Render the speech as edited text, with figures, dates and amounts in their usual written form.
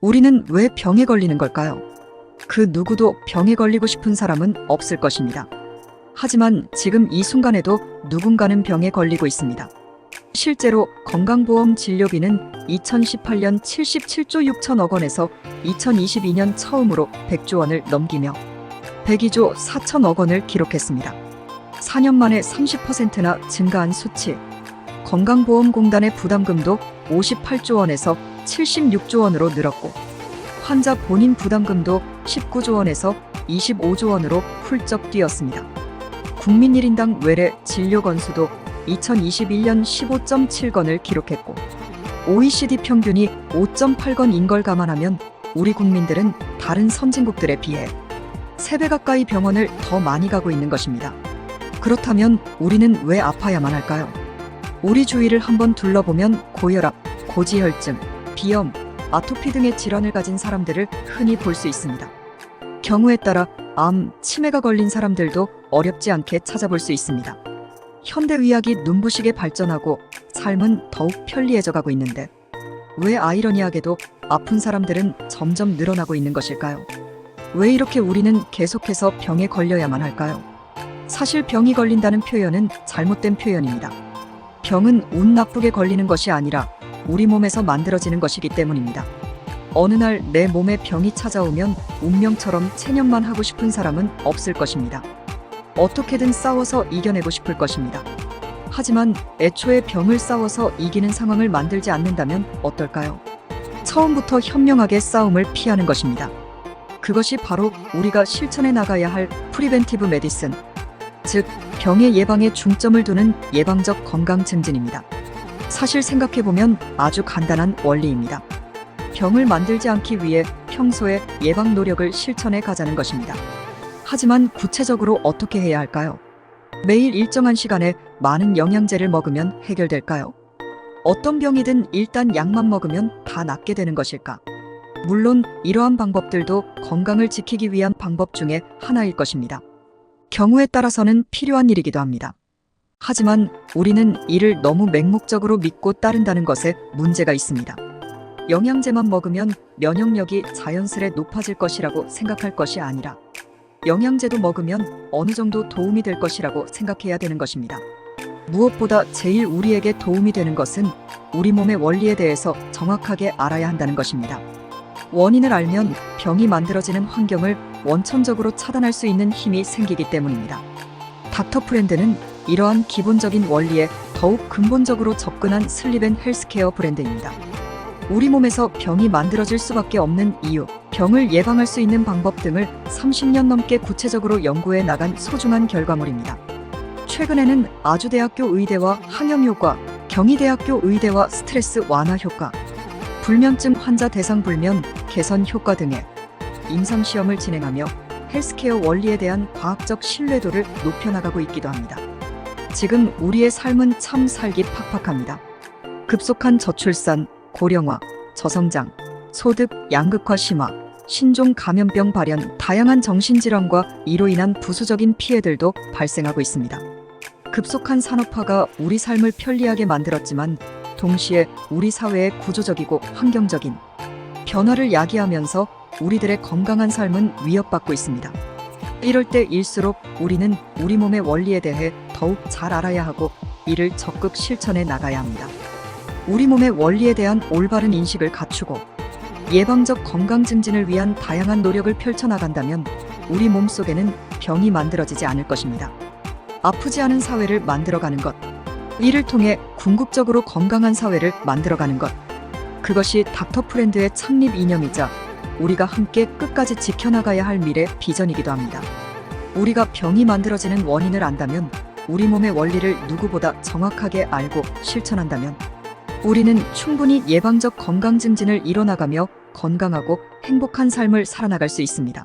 우리는 왜 병에 걸리는 걸까요? 그 누구도 병에 걸리고 싶은 사람은 없을 것입니다. 하지만 지금 이 순간에도 누군가는 병에 걸리고 있습니다. 실제로 건강보험 진료비는 2018년 77조 6천억 원에서 2022년 처음으로 100조 원을 넘기며 102조 4천억 원을 기록했습니다. 4년 만에 30%나 증가한 수치. 건강보험공단의 부담금도 58조 원에서 76조 원으로 늘었고 환자 본인 부담금도 19조 원에서 25조 원으로 훌쩍 뛰었습니다. 국민 1인당 외래 진료 건수도 2021년 15.7건을 기록했고 OECD 평균이 5.8건인 걸 감안하면 우리 국민들은 다른 선진국들에 비해 3배 가까이 병원을 더 많이 가고 있는 것입니다. 그렇다면 우리는 왜 아파야만 할까요? 우리 주위를 한번 둘러보면 고혈압, 고지혈증, 비염, 아토피 등의 질환을 가진 사람들을 흔히 볼 수 있습니다. 경우에 따라 암, 치매가 걸린 사람들도 어렵지 않게 찾아볼 수 있습니다. 현대의학이 눈부시게 발전하고 삶은 더욱 편리해져 가고 있는데 왜 아이러니하게도 아픈 사람들은 점점 늘어나고 있는 것일까요? 왜 이렇게 우리는 계속해서 병에 걸려야만 할까요? 사실 병이 걸린다는 표현은 잘못된 표현입니다. 병은 운 나쁘게 걸리는 것이 아니라 우리 몸에서 만들어지는 것이기 때문입니다. 어느 날 내 몸에 병이 찾아오면 운명처럼 체념만 하고 싶은 사람은 없을 것입니다. 어떻게든 싸워서 이겨내고 싶을 것입니다. 하지만 애초에 병을 싸워서 이기는 상황을 만들지 않는다면 어떨까요? 처음부터 현명하게 싸움을 피하는 것입니다. 그것이 바로 우리가 실천해 나가야 할 프리벤티브 메디슨, 즉 병의 예방에 중점을 두는 예방적 건강 증진입니다. 사실 생각해보면 아주 간단한 원리입니다. 병을 만들지 않기 위해 평소에 예방 노력을 실천해 가자는 것입니다. 하지만 구체적으로 어떻게 해야 할까요? 매일 일정한 시간에 많은 영양제를 먹으면 해결될까요? 어떤 병이든 일단 약만 먹으면 다 낫게 되는 것일까? 물론 이러한 방법들도 건강을 지키기 위한 방법 중에 하나일 것입니다. 경우에 따라서는 필요한 일이기도 합니다. 하지만 우리는 이를 너무 맹목적으로 믿고 따른다는 것에 문제가 있습니다. 영양제만 먹으면 면역력이 자연스레 높아질 것이라고 생각할 것이 아니라 영양제도 먹으면 어느 정도 도움이 될 것이라고 생각해야 되는 것입니다. 무엇보다 제일 우리에게 도움이 되는 것은 우리 몸의 원리에 대해서 정확하게 알아야 한다는 것입니다. 원인을 알면 병이 만들어지는 환경을 원천적으로 차단할 수 있는 힘이 생기기 때문입니다. 닥터프렌드는 이러한 기본적인 원리에 더욱 근본적으로 접근한 슬립 앤 헬스케어 브랜드입니다. 우리 몸에서 병이 만들어질 수밖에 없는 이유, 병을 예방할 수 있는 방법 등을 30년 넘게 구체적으로 연구해 나간 소중한 결과물입니다. 최근에는 아주대학교 의대와 항염효과, 경희대학교 의대와 스트레스 완화 효과, 불면증 환자 대상 불면 개선 효과 등의 임상시험을 진행하며 헬스케어 원리에 대한 과학적 신뢰도를 높여나가고 있기도 합니다. 지금 우리의 삶은 참 살기 팍팍합니다. 급속한 저출산, 고령화, 저성장, 소득 양극화 심화, 신종 감염병 발현, 다양한 정신질환과 이로 인한 부수적인 피해들도 발생하고 있습니다. 급속한 산업화가 우리 삶을 편리하게 만들었지만 동시에 우리 사회의 구조적이고 환경적인 변화를 야기하면서 우리들의 건강한 삶은 위협받고 있습니다. 이럴 때일수록 우리는 우리 몸의 원리에 대해 더욱 잘 알아야 하고 이를 적극 실천해 나가야 합니다. 우리 몸의 원리에 대한 올바른 인식을 갖추고 예방적 건강 증진을 위한 다양한 노력을 펼쳐나간다면 우리 몸속에는 병이 만들어지지 않을 것입니다. 아프지 않은 사회를 만들어가는 것, 이를 통해 궁극적으로 건강한 사회를 만들어가는 것, 그것이 닥터프렌드의 창립 이념이자 우리가 함께 끝까지 지켜나가야 할 미래 비전이기도 합니다. 우리가 병이 만들어지는 원인을 안다면, 우리 몸의 원리를 누구보다 정확하게 알고 실천한다면 우리는 충분히 예방적 건강 증진을 이뤄나가며 건강하고 행복한 삶을 살아나갈 수 있습니다.